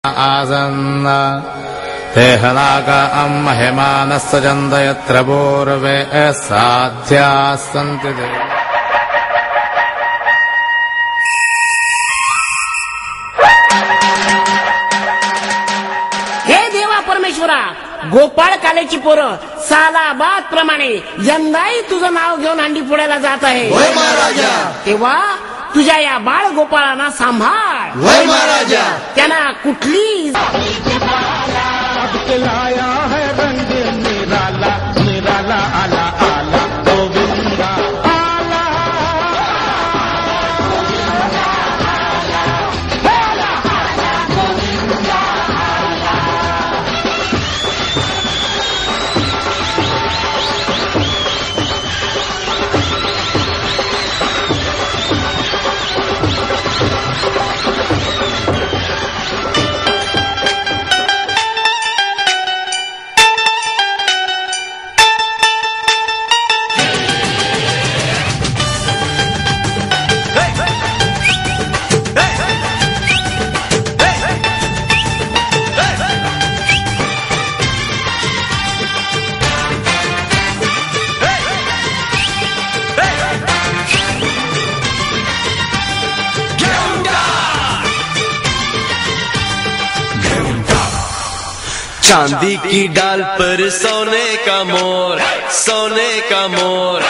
आसन् तेहनाका महिमानस्सजन्त यत्र पूर्वे साध्याः सन्ति ते। हे देवा परमेश्वरा, गोपाळ कालेची पोरं सालाबाद प्रमाणे यंदाही तुझं नाव घेऊन हंडी फोडायला जात आहे. होय महाराजा. तेव्हा तुझ्या या बाळ गोपाळांना सांभाळ. होय महाराजा. त्यांना कुठली लाया है रंग निराला निराला आला आला गोविंदा आला चांदी की डाल पर सोने का मोर, सोने का मोर।